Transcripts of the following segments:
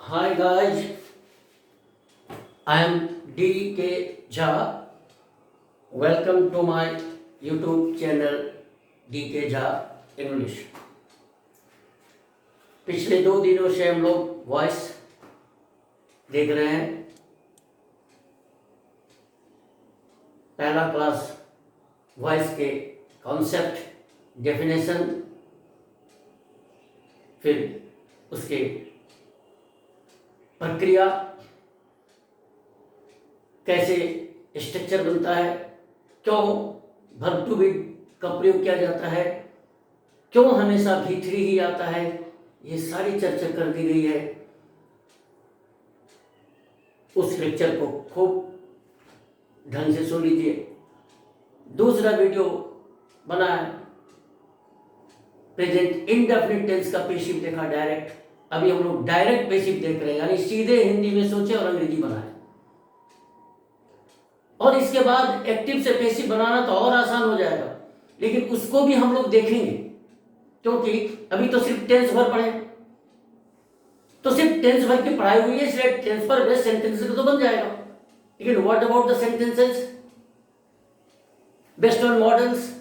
Hi guys, I am D.K. Jha. Welcome to my YouTube channel D.K. Jha English. पिछले 2 दिनों से हम लोग वॉइस देख रहे हैं। पहला क्लास वॉइस के कॉन्सेप्ट, डेफिनेशन, फिर उसके प्रक्रिया, कैसे स्ट्रक्चर बनता है, क्यों वर्ब टू बी का प्रयोग किया जाता है, क्यों हमेशा V3 ही आता है, ये सारी चर्चा कर दी गई है। उस लेक्चर को खूब ढंग से सुन लीजिए। दूसरा वीडियो बना है, प्रेजेंट इंडेफिनिट टेंस का पेसिव देखा डायरेक्ट। अभी हम लोग डायरेक्ट पेसिव देख रहे हैं, यानी सीधे हिंदी में सोचे और अंग्रेजी बनाए। और इसके बाद एक्टिव से पेसिव बनाना तो और आसान हो जाएगा, लेकिन उसको भी हम लोग देखेंगे, क्योंकि अभी तो सिर्फ टेंस भर पढ़े, तो सिर्फ टेंस भर की पढ़ाई हुई है, इसलिए टेंस पर बेस्ड सेंटेंसेस तो बन जाएगा। लेकिन what about the sentences based on models,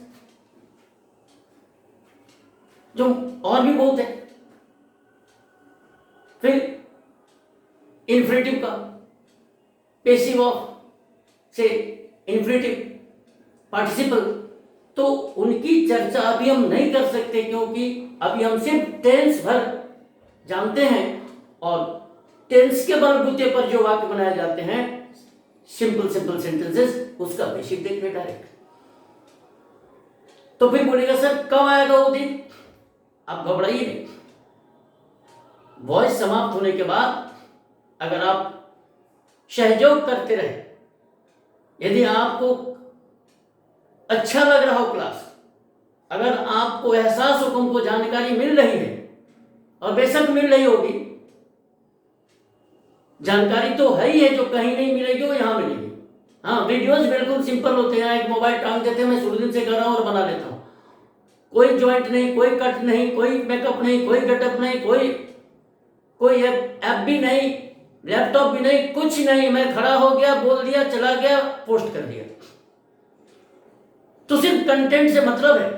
जो और भी बहुत है। फिर इन्फिनेटिव का पेसिव ऑफ से इन्फिनेटिव पार्टिसिपल, तो उनकी चर्चा अभी हम नहीं कर सकते, क्योंकि अभी हम सिर्फ टेंस भर जानते हैं और टेंस के बलबूते पर जो वाक्य बनाए जाते हैं, सिंपल सेंटेंसेस, उसका बेसिक देख रहे डायरेक्ट। तो फिर बोलेगा सर कब आएगा वो दिन? आप घबराइए नहीं। वॉइस समाप्त होने के बाद अगर आप सहयोग करते रहे, यदि आपको अच्छा लग रहा हो क्लास, अगर आपको एहसास हो, हमको जानकारी मिल रही है, और बेशक मिल रही होगी, जानकारी तो है ही है, जो कहीं नहीं मिलेगी वो यहां मिलेगी। हाँ, वीडियोस बिल्कुल सिंपल होते हैं, एक मोबाइल टांग देते हैं, मैं शुरू दिन से कर रहा हूं और बना लेता हूं। कोई ज्वाइंट नहीं, कोई कट नहीं, कोई मेकअप नहीं, कोई गेटअप नहीं, कोई ऐप भी नहीं, लैपटॉप भी नहीं, कुछ नहीं। मैं खड़ा हो गया, बोल दिया, चला गया, पोस्ट कर दिया। तो सिर्फ कंटेंट से मतलब है,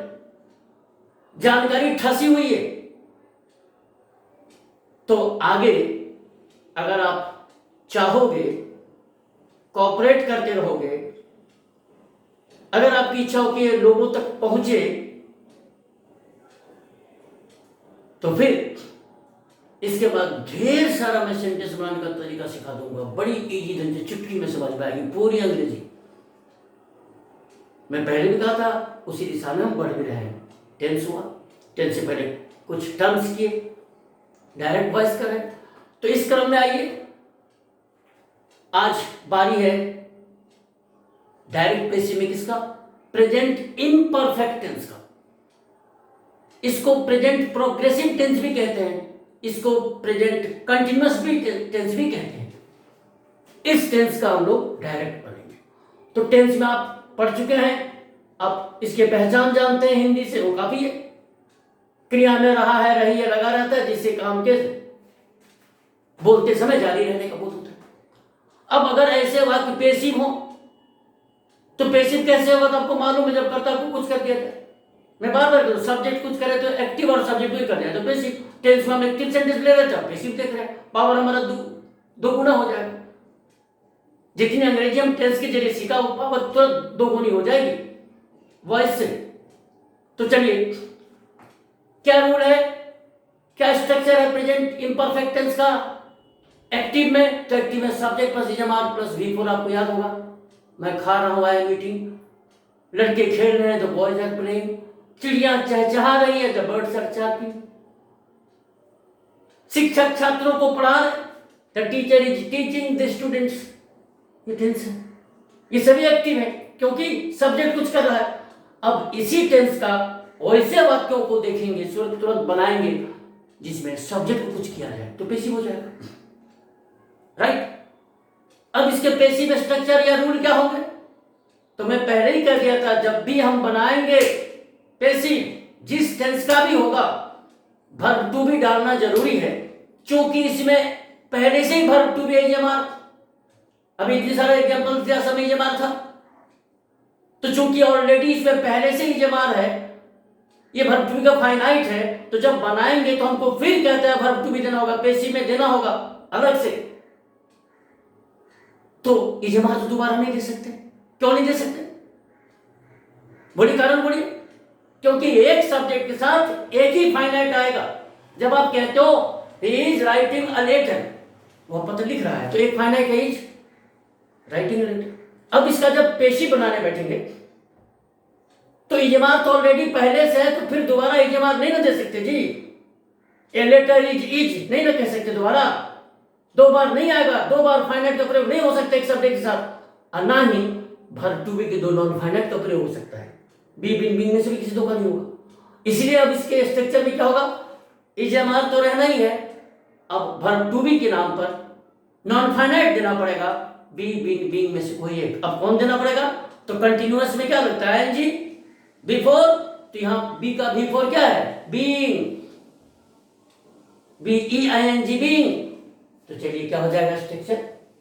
जानकारी ठसी हुई है। तो आगे अगर आप चाहोगे, कोऑपरेट करते रहोगे, अगर आपकी इच्छा हो कि ये लोगों तक पहुंचे, तो फिर इसके बाद ढेर सारा मैं सेंटेंस बनाने का तरीका सिखा दूंगा, बड़ी इजी ढंग से, चुटकी में समझ में आएगी पूरी अंग्रेजी। मैं पहले भी कहा था, उसी दिशा में हम बढ़ भी रहे हैं। टेंस हुआ, टेंस से पहले कुछ टर्म्स किए, डायरेक्ट वॉइस करें। तो इस क्रम में आइए, आज बारी है डायरेक्ट पेसिव में किसका? प्रेजेंट इम्परफेक्ट टेंस का। इसको प्रेजेंट प्रोग्रेसिव टेंस भी कहते हैं, इसको प्रेजेंट कंटिन्यूअस भी टेंस भी कहते हैं। इस टेंस का हम लोग डायरेक्ट पढ़ेंगे। तो टेंस में आप पढ़ चुके हैं, आप इसके पहचान जानते हैं हिंदी से, वो काफी है। क्रिया में रहा है, रही है, लगा रहता है, जिससे काम के बोलते समय जारी रहने का बोध होता है। अब अगर ऐसे वाक्य पेसिव हो, तो पेसिव कैसे होगा? तो आपको मालूम है, जब कर्ता को कुछ कर दिया जाए, मैं बार बार करूं, सब्जेक्ट कुछ करे तो एक्टिव और सब्जेक्ट भी कर दिया तो पेसिव। टेंस में हम एक्टिव सेंटेंस ले रहे थे, पेसिव देख रहे हैं, पावर हमारा दो गुना हो जाएगा। जितनी अंग्रेजी हम टेंस के जरिए सीखा, वो पावर तुरंत 2 गुनी हो जाएगी वॉइस से। तो चलिए, क्या रूल है, क्या स्ट्रक्चर है प्रेजेंट इम्परफेक्ट टेंस का एक्टिव में? तो एक्टिव में सब्जेक्ट प्लस इजमार प्लस V4, आपको याद होगा। मैं खा रहा हूं, आई मीटिंग, लड़के खेल रहे हैं, तो बॉयज आर प्लेइंग, चिड़िया चहचहा रही है, द बर्ड्स आर चर्पिंग, शिक्षक छात्रों को पढ़ा रहे, the teacher is teaching the students. ये टेंस है, ये सभी एक्टिव है, क्योंकि सब्जेक्ट कुछ कर रहा है। अब इसी टेंस का वैसे वाक्यों को देखेंगे, तुरंत बनाएंगे जिसमें सब्जेक्ट को कुछ किया जाए, तो पेसिव हो जाएगा, राइट। अब इसके पेसिव स्ट्रक्चर या रूल क्या होंगे? तो मैं पहले ही कह दिया था, जब भी हम बनाएंगे पेसिव, जिस टेंस का भी होगा, वर्ब टू भी डालना जरूरी है, क्योंकि इसमें पहले से ही वर्ब टू बी ईएमआर, अभी इतने सारे एग्जांपल दिया, सब ईएमआर था। तो चूंकि ऑलरेडी इसमें पहले से ईएमआर है, ये वर्ब टू बी का फाइनाइट है, तो जब बनाएंगे तो हमको फिर कहते हैं वर्ब टू बी देना होगा, पेसिव में देना होगा अलग से। तो ईएमआर तो दोबारा नहीं दे सकते। क्यों नहीं दे सकते? बोलिए कारण, बोलिए। क्योंकि एक सब्जेक्ट के साथ एक ही फाइनाइट आएगा। जब आप कहते हो he is writing a letter, वो पत्र लिख रहा है, तो एक फाइनाइट है इज राइटिंग अ लेटर। अब इसका जब पेशी बनाने बैठेंगे तो ईएमआर तो ऑलरेडी पहले से है, तो फिर दोबारा ईएमआर नहीं ना दे सकते जी। ए लेटर इज नहीं ना कह सकते दोबारा, दो बार नहीं आएगा, दो बार फाइनाइट का प्रयोग नहीं हो सकता एक सब्जेक्ट के साथ। और ना ही वर्ब टू बी के दो नॉन फाइनाइट का प्रयोग हो सकता है। बी बिन बिन में से भी किसी दो का नहीं होगा। इसलिए अब इसके स्ट्रक्चर में क्या होगा, ईएमआर तो रहना ही है, अब वर्ब टू बी के नाम पर नॉन फाइनाइट देना पड़ेगा, बी बिन बिन में से कोई एक। अब कौन देना पड़ेगा? तो कंटिन्यूअस में क्या लगता है एनजी बिफोर, तो यहां बी का बिफोर क्या है? Being, B E I N G being. तो चलिए क्या हो जाएगा स्ट्रक्चर,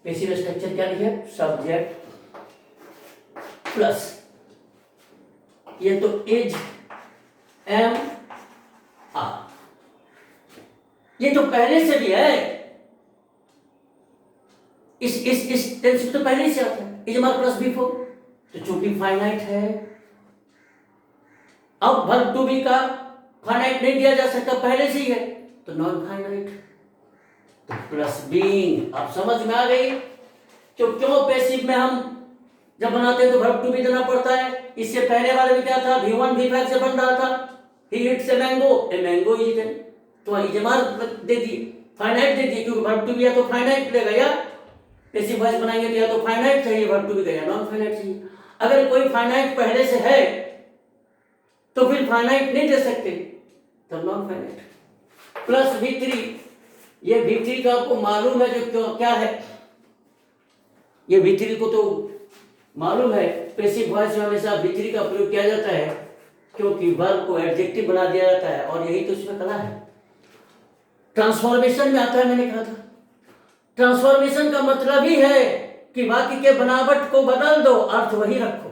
पेसिव स्ट्रक्चर क्या लिखे? सब्जेक्ट प्लस ये तो इज एम आर, ये तो पहले से भी है, इस टेंस में तो पहले ही से आता है ईएमआर प्लस बिफोर। तो चूंकि फाइनाइट है, अब वर्ब टू बी का फाइनाइट नहीं दिया जा सकता, पहले से ही है, तो नॉन फाइनाइट, तो प्लस बीइंग। अब समझ में आ गई तो क्यों पेसिव में हम जब बनाते हैं तो वर्ब टू बी देना पड़ता है। इससे पहले वाले में क्या था, V1 V5 से बन रहा था, ही it's a mango, a mango is eaten, तो ईएमआर दे दी, फाइनाइट दे दी, क्योंकि वर्ब टू बी या तो फाइनाइट लेगा या पेसिव वॉइस बनाएंगे तो या तो फाइनाइट चाहिए वर्ब टू बी का, या नॉन फाइनाइट चाहिए। अगर कोई फाइनाइट पहले से है तो फिर फाइनाइट नहीं दे सकते, तो नॉन फाइनाइट प्लस V3। ये V3 का आपको मालूम है जो क्यों क्या है, ये V3 को तो मालूम है, पेसिव वॉइस में हमेशा V3 का प्रयोग किया जाता है, क्योंकि वर्ब को एडजेक्टिव बना दिया जाता है, और यही तो इसमें कला है। ट्रांसफॉर्मेशन में आता है, मैंने कहा था ट्रांसफॉर्मेशन का मतलब ही है कि वाक्य के बनावट को बदल दो, अर्थ वही रखो।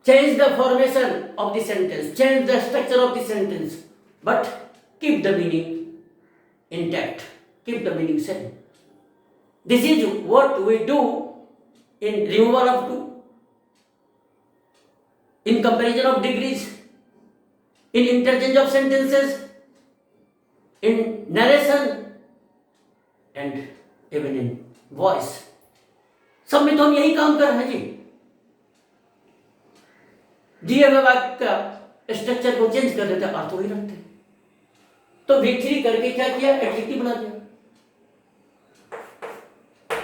Change the formation of the sentence, change the structure of the sentence, but keep the meaning intact, keep the meaning same. This is what we do in removal of two, in comparison of degrees, in interchange of sentences, in narration and even in voice, सब में तो हम यही काम कर रहे हैं जी। दिए हुए वाक्य का स्ट्रक्चर को चेंज कर देते हैं, अर्थ वही रखते हैं। तो V3 करके क्या किया, एडजेक्टिव बना दिया,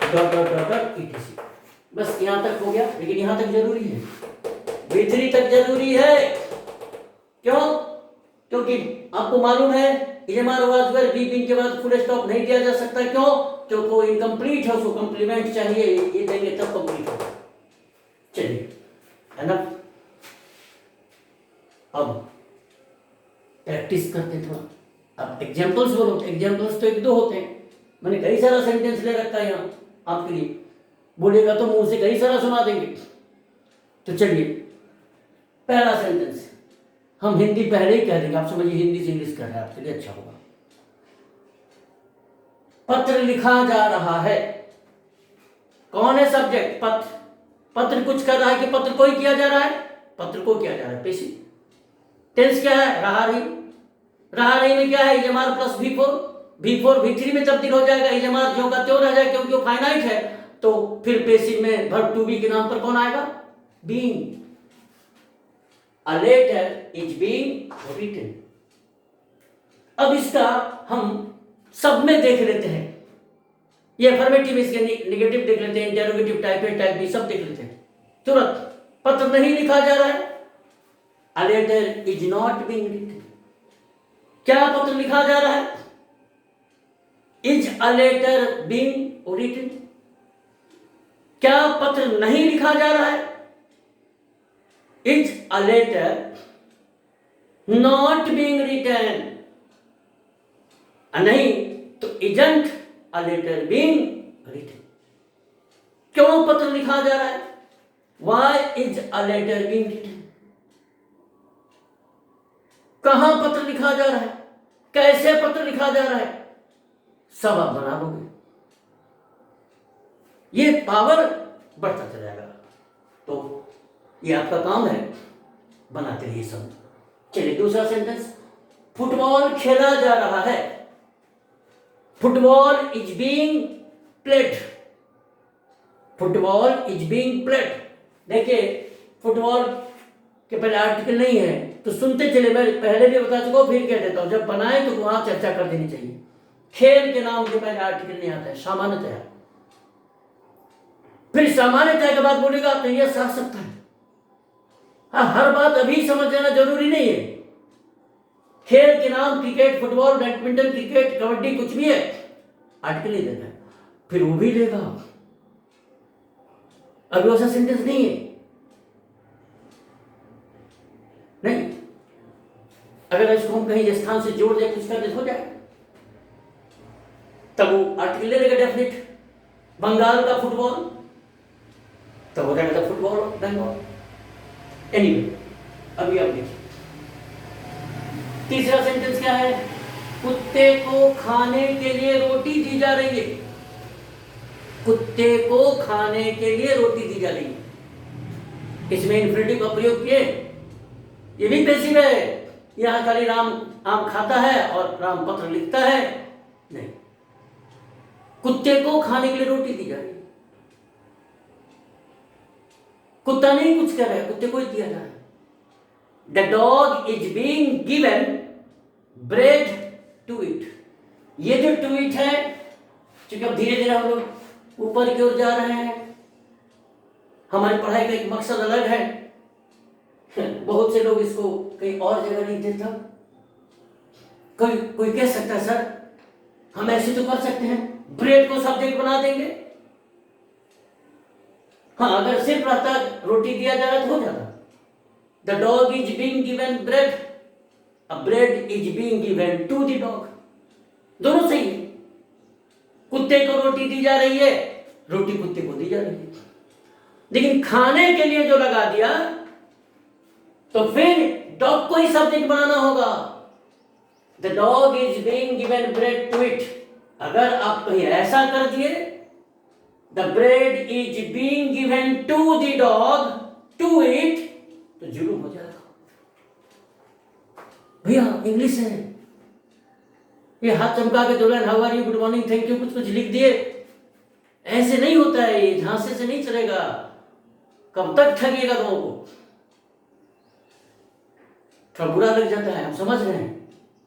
dot dot dot dot etc। बस यहां तक हो गया, लेकिन यहां तक जरूरी है, V3 तक जरूरी है। क्यों? क्योंकि आपको मालूम है ईएमआर वाज वेयर, बी बिन के बाद फुल स्टॉप नहीं दिया जा सकता। क्यों? क्योंकि वो इनकम्प्लीट है, उसको कंप्लीमेंट चाहिए, ये देंगे तब कंप्लीट होगा। चलिए, है ना? अब प्रैक्टिस करते थोड़ा। अब एग्जांपल्स बोलो, एग्जांपल्स तो एक दो होते हैं, मैंने कई सारा सेंटेंस ले रखा है यहाँ आपके लिए, बोलेगा तो मुंह से कई सारा सुना देंगे। तो चलिए, पहला सेंटेंस हम हिंदी पहले ही कह देंगे, आप समझिए हिंदी से इंग्लिश कर रहे हैं, आपके लिए अच्छा होगा। पत्र लिखा जा रहा है, कौन है सब्जेक्ट? पत्र। पत्र कुछ कर रहा है कि पत्र को ही किया जा रहा है? पत्र को किया जा रहा है, पेशी। टेंस क्या है? रहा रही। रहा रही में क्या है? EMR plus V4, V4 V3 में तब्दील हो जाएगा, ईएमआर ज्यों का त्यों रह जाएगा, क्योंकि वो फाइनाइट है। तो फिर पेसिव में वर्ब टू बी के नाम पर कौन आएगा? Being. A letter is being written. अब इसका हम सब में देख लेते हैं, ये अफर्मेटिव, इसके नेगेटिव देख लेते हैं, interrogative, type A type B सब देख लेते हैं तुरंत। पत्र नहीं लिखा जा रहा है, a letter is not being written. क्या पत्र लिखा जा रहा है? Is a letter being written. क्या पत्र नहीं लिखा जा रहा है? Is a letter not being written. नहीं तो isn't a letter being written? क्यों पत्र लिखा जा रहा है? Why is a letter being written? कहां पत्र लिखा जा रहा है, कैसे पत्र लिखा जा रहा है, सब आप बना लोगे, ये पावर बढ़ता चला जाएगा। तो ये आपका काम है, बनाते रहिए सब। चलिए दूसरा सेंटेंस, फुटबॉल खेला जा रहा है। Football is being played. Football is being played. देखिए फुटबॉल के पहले आर्टिकल नहीं है तो सुनते चले, मैं पहले भी बता चुका हूं, फिर कह देता हूं, जब बनाए तो वहां चर्चा कर देनी चाहिए। खेल के नाम के पहले आर्टिकल नहीं आता है, सामान्यतया। फिर सामान्यतया के बाद बोलेगा तो यह समझ सकता है। हाँ, हर बात अभी समझ जाना जरूरी नहीं है। खेल के नाम cricket, football, badminton, cricket, kabaddi, कुछ भी है, आर्टिकल नहीं देना है, फिर वो भी लेगा। अभी वैसा सेंटेंस नहीं है, नहीं। अगर इसको हम कहीं स्थान से जोड़ दे, कुछ कर दे, हो जाए, तब वो आर्टिकल ले लेगा डेफिनेट। बंगाल का फुटबॉल, तब हो जाएगा फुटबॉल बंगाल। एनीवे, अभी आप देखिए तीसरा सेंटेंस क्या है, कुत्ते को खाने के लिए रोटी दी जा रही है। कुत्ते को खाने के लिए रोटी दी जा रही है, इसमें इन्फिनिटिव का प्रयोग किए, ये भी पैसिव है। यहां खाली राम आम खाता है और राम पत्र लिखता है, नहीं। कुत्ते को खाने के लिए रोटी दी जा रही है, कुत्ता नहीं कुछ कर रहा है, कुत्ते को ही दिया जा रहा है। The dog is being given bread to it. ये जो टू इट है, क्योंकि अब धीरे धीरे हम लोग ऊपर की ओर जा रहे हैं, हमारी पढ़ाई का एक मकसद अलग है। बहुत से लोग इसको कहीं और जगह नहीं देता। कोई कह सकता है सर हम ऐसे तो कर सकते हैं, ब्रेड को सब्जेक्ट बना देंगे। हाँ, अगर सिर्फ रहता रोटी दिया जा रहा तो हो जाता। The dog is being given bread, a bread is being given to the dog, दोनों सही है। कुत्ते को रोटी दी जा रही है, रोटी कुत्ते को दी जा रही है, लेकिन खाने के लिए जो लगा दिया तो फिर डॉग को ही सब्जेक्ट बनाना होगा। The dog is being given bread to it. अगर आप कहीं ऐसा कर दिए, the bread is being given to the dog to it, तो जुलूम हो जाएगा। भैया इंग्लिश है, ये हाथ चमका के दुल्हन how are you, good morning, thank you, कुछ कुछ लिख दिए, ऐसे नहीं होता है। ये झांसे से नहीं चलेगा, कब तक ठगेगा लोगों को। थोड़ा बुरा लग जाता है, हम समझ रहे हैं।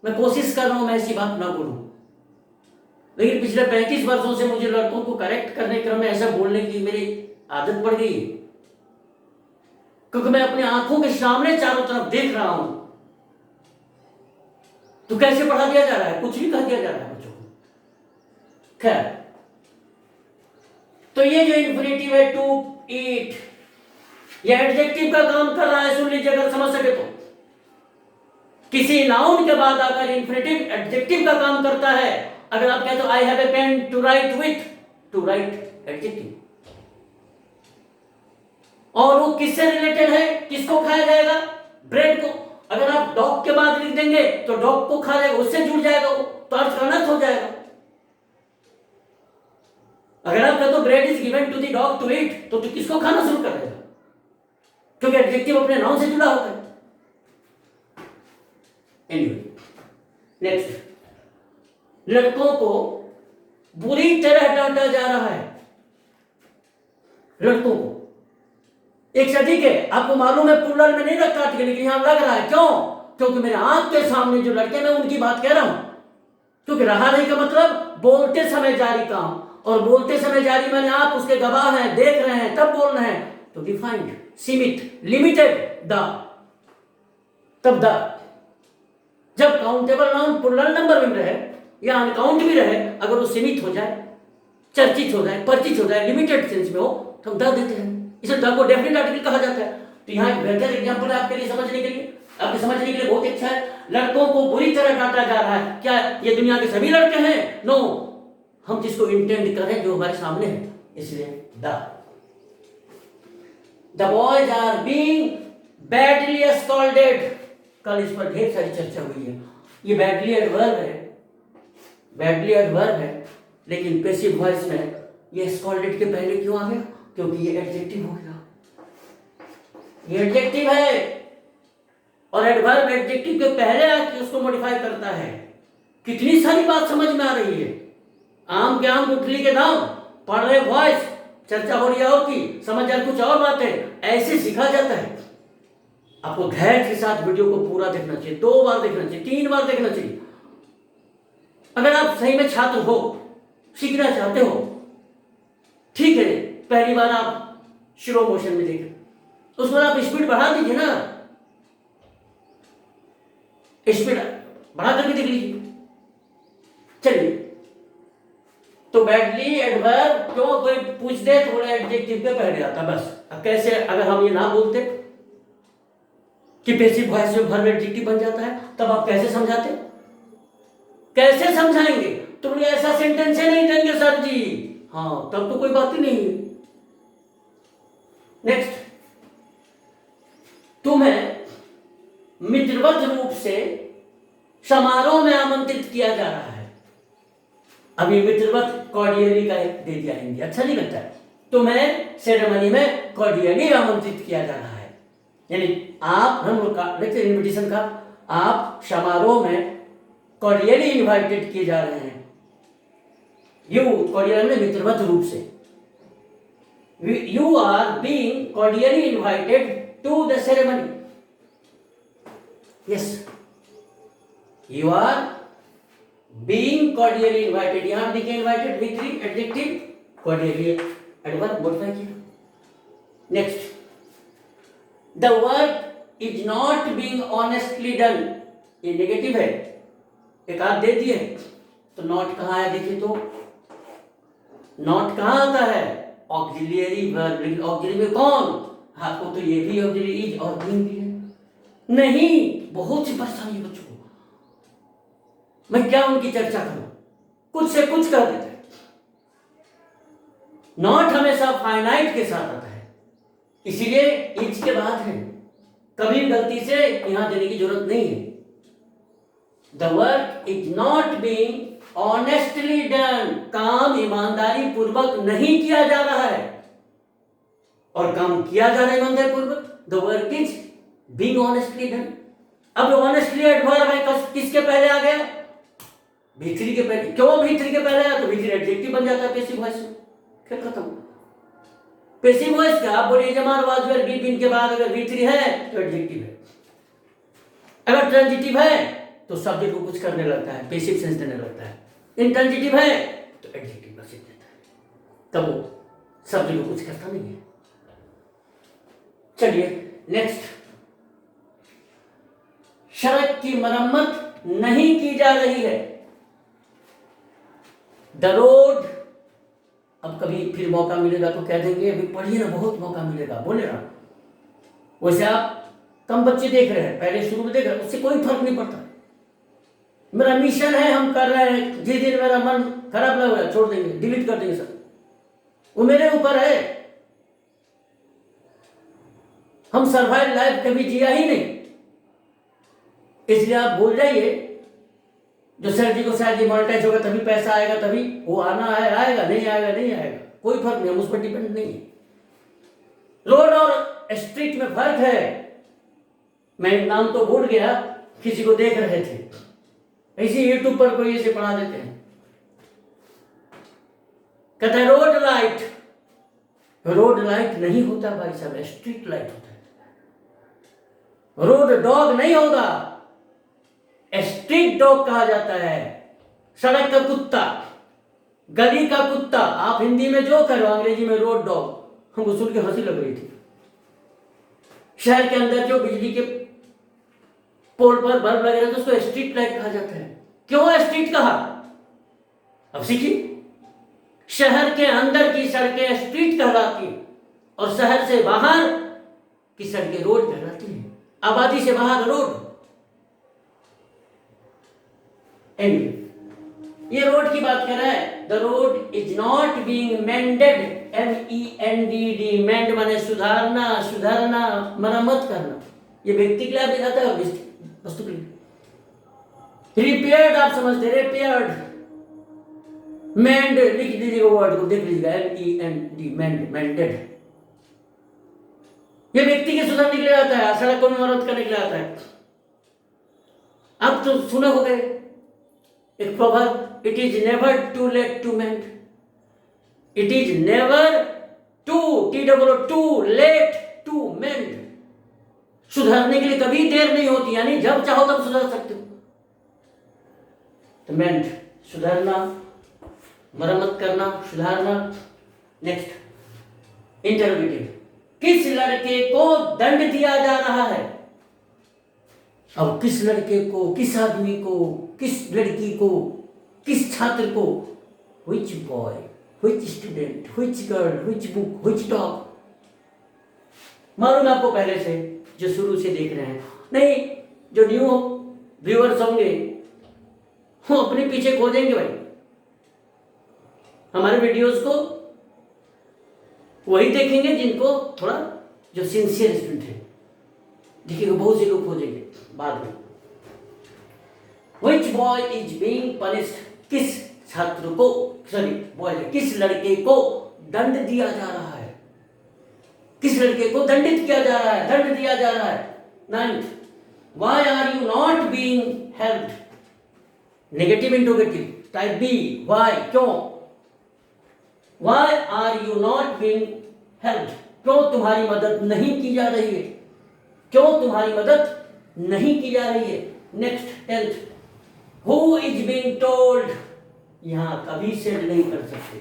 मैं कोशिश कर रहा हूं मैं ऐसी बात ना बोलूं, लेकिन पिछले 35 वर्षों से मुझे लड़कों को करेक्ट करने क्रम में ऐसा बोलने की मेरी आदत पड़ गई है, क्योंकि मैं अपनी आंखों के सामने चारों तरफ देख रहा हूं। तो कैसे पढ़ा दिया जा रहा है, कुछ भी कह दिया जा रहा है बच्चों को। खैर, तो ये जो इन्फिनिटिव है टू ईट, ये एडजेक्टिव का काम कर रहा है। सुन लीजिए अगर समझ सके तो, किसी नाउन के बाद आकर इन्फिनिटिव एडजेक्टिव का काम करता है। अगर आप कहते हो I have a pen to write with, to write adjective, और वो किससे रिलेटेड है, किसको खाया जाएगा, ब्रेड को। अगर आप डॉग के बाद लिख देंगे तो डॉग को खा जाएगा, उससे जुड़ जाएगा वो, तो अर्थ अनर्थ हो जाएगा। अगर आप कहते हो bread is given to the dog to eat, तो किसको खाना शुरू कर देगा, क्योंकि एडजेक्टिव अपने नाउन से जुड़ा होता है। एनीवे, नेक्स्ट, लड़कों को बुरी तरह डांटा जा रहा है। लड़कों को एक से अधिक है, आपको मालूम है प्लूरल में नहीं रखा आर्टिकल, लेकिन यहां लग रहा है। क्यों? क्योंकि मेरे आंख के सामने जो लड़के मैं उनकी बात कह रहा हूं। क्योंकि रहा नहीं का मतलब बोलते समय जारी काम, और बोलते समय जारी मैंने आप उसके गवाह हैं, देख रहे हैं, तब बोल रहे हैं। तो डिफाइंड, सीमित, लिमिटेड, द, तब द। जब काउंटेबल नाउन प्लूरल नंबर में रहे या अनकाउंट भी रहे, अगर वो सीमित हो जाए, चर्चित हो जाए, परिचित हो जाए, लिमिटेड सेंस में हो, तो हम द देते हैं। इसे द को डेफिनेट आर्टिकल कहा जाता है। तो यहाँ एक बेहतर एग्जांपल है आपके लिए समझने के लिए, आपके समझने के लिए बहुत अच्छा है। लड़कों को बुरी तरह डांटा जा रहा है। क्या ये दुनिया के सभी लड़के हैं? नो, हम जिसको इंटेंड कर रहे हैं जो हमारे सामने है, इसलिए the boys are being badly scolded. कल इस पर ढेर सारी चर्चा हुई है। ये बैडली एडवर्ब है, बैडली एडवर्ब है, लेकिन पैसिव वॉइस में ये स्कॉल्डेड के पहले क्यों आ गया? क्योंकि ये एडजेक्टिव हो गया। ये एडजेक्टिव है और एडवर्ब एडजेक्टिव के पहले आके उसको मॉडिफाई करता है। कितनी सारी बात समझ में आ रही है। आम के आम गुठली के दाम, पढ़ रहे वॉइस, चर्चा हो रही है और की, समझ यार कुछ और बातें, ऐसे सीखा जाता है। आपको धैर्य के साथ वीडियो को पूरा देखना चाहिए, 2 बार देखना चाहिए, 3 बार देखना चाहिए। अगर आप सही में छात्र हो, सीखना चाहते हो, ठीक है, पहली बार आप स्लो मोशन में देखें, उस पर आप स्पीड बढ़ा दीजिए ना, स्पीड बढ़ा करके देख लीजिए। चलिए, तो बैडली एडवर्ब क्यों कोई पूछ दे तो बोले एडजेक्टिव के पहले आता, बस। अब कैसे, अगर हम ये ना बोलते कि पैसिव वॉइस में वर्ब एडजेक्टिव बन जाता है, तब आप कैसे समझाते? कैसे समझाएंगे? तो बोले ऐसा सेंटेंस ही नहीं देंगे सर जी। हाँ, तब तो कोई बात ही नहीं है। नेक्स्ट, तुम्हें मित्रवत रूप से समारोह में आमंत्रित किया जा रहा है। अभी मित्रवत कॉर्डियली का दे दिया हिंदी, अच्छा नहीं लगता है। तुम्हें सेरेमनी में कॉर्डियली आमंत्रित किया जा रहा है, यानी आप, हम लोग का लेक्चर इन्विटेशन का, आप समारोह में कॉर्डियली इनवाइटेड किए जा रहे हैं। यू कॉर्डियली में मित्रवत रूप से, you are being cordially invited to the ceremony. Yes, you are being cordially invited. यहां देखिए invited with adjective, cordially adverb modify किया। Next, the work is not being honestly done, ये नेगेटिव है, एक आध दे दिए, तो नॉट कहां है? देखिए तो नॉट कहां आता है? Auxiliary verb. ऑक्सिलियरी में कौन? आपको तो ये भी ऑक्सिलियरी इज और बीइंग भी है। नहीं, बहुत सी परेशानी बच्चों को, मैं क्या उनकी चर्चा करूं, कुछ से कुछ कर देते हैं। नॉट हमेशा फाइनाइट के साथ आता है, इसीलिए इज के बाद है, कभी गलती से यहां देने की जरूरत नहीं है। The work is not being honestly done, काम ईमानदारी पूर्वक नहीं किया जा रहा है, और काम किया जा रहा है ईमानदारी पूर्वक। The work is being honestly done. अब ऑनेस्टली एडवर्ब है, किसके पहले आ गया? भीतरी के पहले। क्यों भीतरी के पहले आया? तो भीतरी एडजेक्टिव बन जाता है पैसिव वॉइस में, फिर खत्म। पैसिव वॉइस का आप बोलिए जमान वाज वेयर बी बिन के बाद अगर भीतरी है तो एडजेक्टिव है, अगर ट्रांजिटिव है तो सब्जेक्ट को कुछ करने लगता है, पैसिव सेंस देने लगता है। इंट्रांजिटिव है तो एडजेक्टिव मैसेज देता है, तब वो सब्जेक्ट को कुछ करता नहीं है। चलिए नेक्स्ट, सड़क की मरम्मत नहीं की जा रही है। द रोड, अब कभी फिर मौका मिलेगा तो कह देंगे, अभी पढ़िए ना, बहुत मौका मिलेगा, बोले ना। वैसे आप कम बच्चे देख रहे हैं, पहले शुरू में देख रहे हैं, उससे कोई फर्क नहीं पड़ता। मेरा मिशन है, हम कर रहे हैं, जिस दिन मेरा मन खराब लग रहा है छोड़ देंगे, डिलीट कर देंगे सब, वो मेरे ऊपर है। हम सर्वाइव लाइफ कभी जिया ही नहीं, इसलिए आप भूल जाइए। जो सर जी को शायद मोनेटाइज होगा तभी पैसा आएगा, तभी वो आना है, आएगा, नहीं आएगा नहीं आएगा, कोई फर्क नहीं, हम उस पर डिपेंड नहीं है। रोड और स्ट्रीट में फर्क है। मैं नाम तो भूल गया, किसी को देख रहे थे, ऐसे यूट्यूब पर कोई ऐसे पढ़ा देते हैं, कहता है रोड लाइट। रोड लाइट नहीं होता भाई साहब, स्ट्रीट लाइट होता है। रोड डॉग नहीं होगा, स्ट्रीट डॉग कहा जाता है। सड़क का कुत्ता, गली का कुत्ता, आप हिंदी में जो करो, अंग्रेजी में रोड डॉग। हमको सुन के हंसी लग रही थी। शहर के अंदर जो बिजली के पोल पर बल्ब लगे रहते उसको स्ट्रीट लाइट कहा जाता है। क्यों स्ट्रीट कहा? अब सीखिए। शहर के अंदर की सड़कें स्ट्रीट कहलाती हैं और शहर से बाहर की सड़कें रोड कहलाती हैं। आबादी से बाहर रोड। ये रोड की बात कर रहा है। The road is not being मेंडेड, MENDD, मेंड माने सुधारना, सुधारना, मरम्मत करना। ये व्यक्ति के लिए आप दिखाता है वस्तु के लिए। रिपेयर्ड आप समझते, रिपेयर्ड। मेंड लिख दीजिएगा, वर्ड को देख लीजिएगा, MEND, मेंड, मेंडेड। ये व्यक्ति के सुधारने के लिए आता है, सड़कों में मरम्मत करने के लिए आता है। अब तो सुने हो गए एक proverb, it is never too late to mend. It is never too late to mend. सुधारने के लिए कभी देर नहीं होती, यानी जब चाहो तब सुधार सकते हो। तो मेंड सुधारना, मरम्मत करना, सुधारना। नेक्स्ट इंटरोगेटिव, किस लड़के को दंड दिया जा रहा है? अब किस लड़के को, किस आदमी को, किस लड़की को, किस छात्र को? which boy, which student, which girl, which book, which dog? मालूम आपको पहले से, जो शुरू से देख रहे हैं। नहीं, जो न्यू व्यूअर्स होंगे वो अपने पीछे खोजेंगे भाई हमारे वीडियोस को, वही देखेंगे जिनको थोड़ा, जो सिंसियर स्टूडेंट है। देखिएगा बहुत से लोग खोजेंगे बाद में। Which boy is being punished? किस छात्र को, सॉरी बॉय, किस लड़के को दंड दिया जा रहा है? किस लड़के को दंडित किया जा रहा है, दंड दिया जा रहा है? 9th, why are you not being helped? Negative interrogative, type B, why, क्यों? Why are you not being helped? क्यों तुम्हारी मदद नहीं की जा रही है? क्यों तुम्हारी मदद नहीं की जा रही है? Next 10th, who is being told? यहां कभी सेड नहीं कर सकते।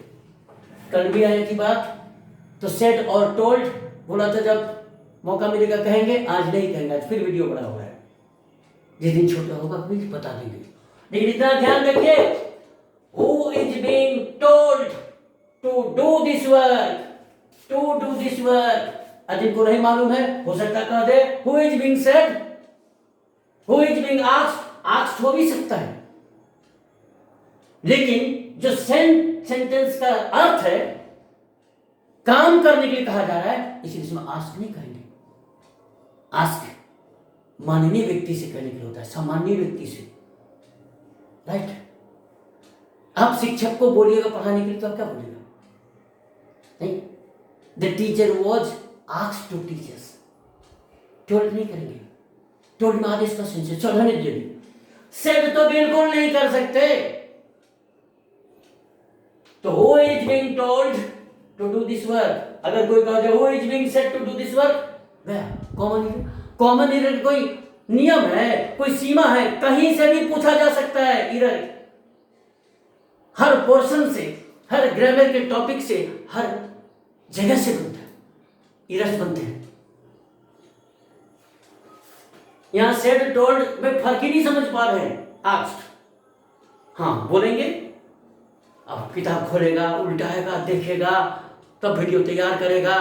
कल भी आई थी बात, तो सेड और टोल्ड बोला था, जब मौका मिलेगा कहेंगे, आज नहीं कहेंगे, आज फिर वीडियो बड़ा हो रहा है। जिस दिन छोटा होगा प्लीज बता देंगे, लेकिन इतना ध्यान रखिए, who is being told to do this work, to do this work। आज इनको नहीं मालूम है, हो सकता कह दे who is being said, who is being asked हो भी सकता है, लेकिन जो सेंटेंस का अर्थ है, काम करने के लिए कहा जा रहा है, इसलिए इसमें आस्क नहीं कहेंगे। आस्क माननीय व्यक्ति से कहने के लिए होता है, सामान्य व्यक्ति से, राइट। आप शिक्षक को बोलिएगा पढ़ाने के लिए, तो आप क्या बोलिएगा? नहीं, the teacher was asked to teach us. Told नहीं करेंगे, टोल्ड में आदेश का सेंस है, चढ़ाने दीजिए। सेड तो बिल्कुल नहीं कर सकते। तो who is being told to do this work? अगर कोई कहा जाए who is being said to do this work, common error कोई नियम है, कोई सीमा है, कहीं से भी पूछा जा सकता है इरर। हर पोर्शन से, हर ग्रामर के टॉपिक से, हर जगह से बनता है, इरर्स बनते हैं। यहां सेड टोल्ड में फर्क ही नहीं समझ पा रहे हैं। आस्क्ड, हाँ बोलेंगे, अब किताब खोलेगा, उल्टाएगा, देखेगा, तब वीडियो तैयार करेगा।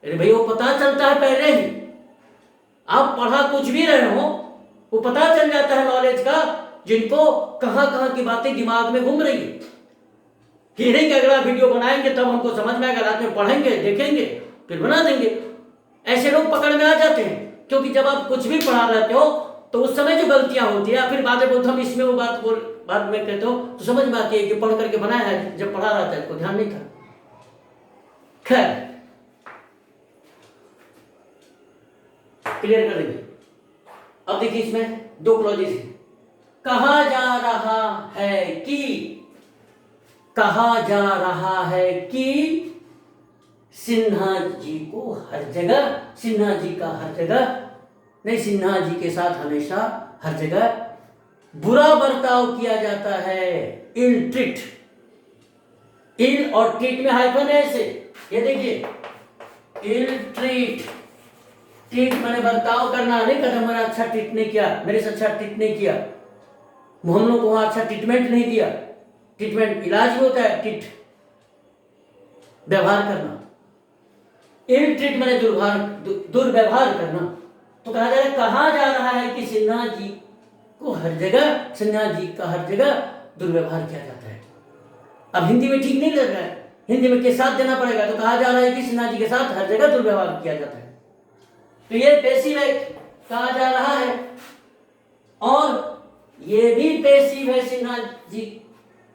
अरे भाई, वो पता चलता है पहले ही, आप पढ़ा कुछ भी रहे हो, वो पता चल जाता है नॉलेज का, जिनको कहां कहां की बातें दिमाग में घूम रही है। कि नहीं कि अगला वीडियो बनाएंगे तब हमको समझ में आएगा, रात में पढ़ेंगे, देखेंगे, फिर बना देंगे। ऐसे लोग पकड़ में आ जाते हैं, क्योंकि जब आप कुछ भी पढ़ा रहते हो तो उस समय जो गलतियां होती है, फिर बाद में बोलते हम इसमें वो बात बोल, बाद में कहते हो तो समझ में आती है कि पढ़ करके बनाया है, जब पढ़ा रहा था इसको ध्यान नहीं था। खैर, क्लियर कर देंगे। अब देखिए, इसमें दो क्लॉजेस हैं। कहा जा रहा है कि, कहा जा रहा है कि सिन्हा जी को हर जगह, सिन्हा जी का हर जगह नहीं, सिन्हा जी के साथ हमेशा हर जगह बुरा बर्ताव किया जाता है। इल ट्रीट, इल और ट्रीट में हाइफन है ऐसे, ये देखिए, इल ट्रीट, ट्रीट मैंने बर्ताव करना, नहीं कहता मैंने अच्छा ट्रीट नहीं किया, मेरे से अच्छा ट्रीट नहीं किया, हम लोग को वहां अच्छा ट्रीटमेंट नहीं दिया। ट्रीटमेंट इलाज भी होता है, ट्रीट व्यवहार करना। इल ट्रीट मैंने दुर्व्यवहार करना। तो कहा जा रहा है, कहा जा रहा है कि सिन्हा जी को हर जगह, सिन्हा जी का हर जगह दुर्व्यवहार किया जाता है। अब हिंदी में ठीक नहीं लग रहा है, हिंदी में के साथ देना पड़ेगा, तो कहा जा रहा है कि सिन्हा जी के साथ हर जगह दुर्व्यवहार किया जाता है। तो ये पैसिव एक्ट कहा जा रहा है, और ये भी पैसिव है, सिन्हा जी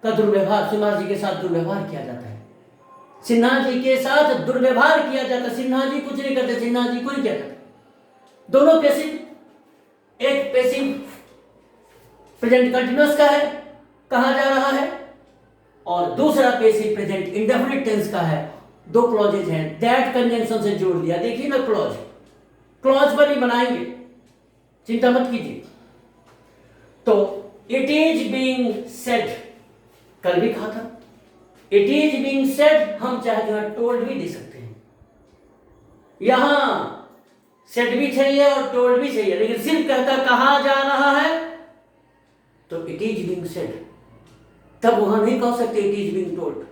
का दुर्व्यवहार, सिन्हा जी के साथ दुर्व्यवहार किया जाता है। सिन्हा जी के साथ दुर्व्यवहार किया जाता है, सिन्हा जी कुछ नहीं करते, सिन्हा जी को नहीं किया जाता। दोनों पैसिव, एक पैसिव प्रेजेंट कंटिन्यूअस का है, कहा जा रहा है, और दूसरा पैसिव प्रेजेंट इंडेफिनिट टेंस का है। दो क्लॉजेज हैं, दैट कंजंक्शन से जोड़ दिया। देखिए ना, क्लॉज क्लॉज पर ही बनाएंगे, चिंता मत कीजिए। तो इट इज बीइंग सेड, कल भी कहा था, इट इज बीइंग सेड हम चाहे तो टोल्ड भी दे सकते हैं। यहां सेड भी चाहिए और टोल्ड भी चाहिए, लेकिन सिर्फ कहता कहा जा रहा है तो इट इज बीइंग सेड, तब वहां नहीं कह सकते इट इज बीइंग टोल्ड।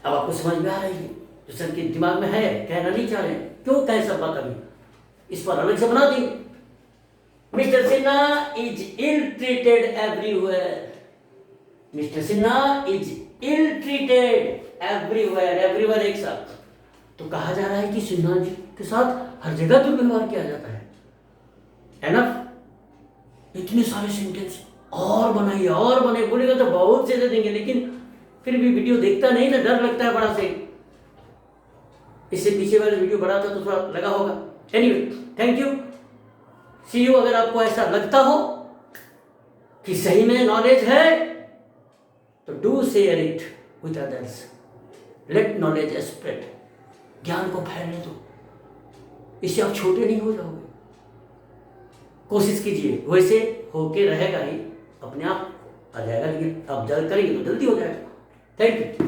अब आपको समझ में आ रही है, जो सर के दिमाग में है, कहना नहीं चाह रहे, क्यों कहें सब बात, अभी इस पर अलग से बना देंगे। Mister Sinha is ill treated everywhere, Mister Sinha is ill treated everywhere, everywhere एक साथ, तो कहा जा रहा है कि सिन्हा जी के साथ हर जगह दुर्व्यवहार किया जाता है। एनफ, इतने सारे सेंटेंस और बनाइए, और बने, बोलेगा तो बहुत से दे देंगे, लेकिन फिर भी वीडियो देखता नहीं ना, डर लगता है बड़ा से। इससे पीछे वाले वीडियो बड़ा था तो थोड़ा लगा होगा। Anyway, thank you, see you. अगर आपको ऐसा लगता हो कि सही में नॉलेज है तो do share it with others, let knowledge spread, ज्ञान को फैलने दो, इससे आप छोटे नहीं हो जाओगे। कोशिश कीजिए, वैसे होके रहेगा ही, अपने आप आ जाएगा, लेकिन अब जल्द करेंगे तो जल्दी हो जाएगा। Thank you.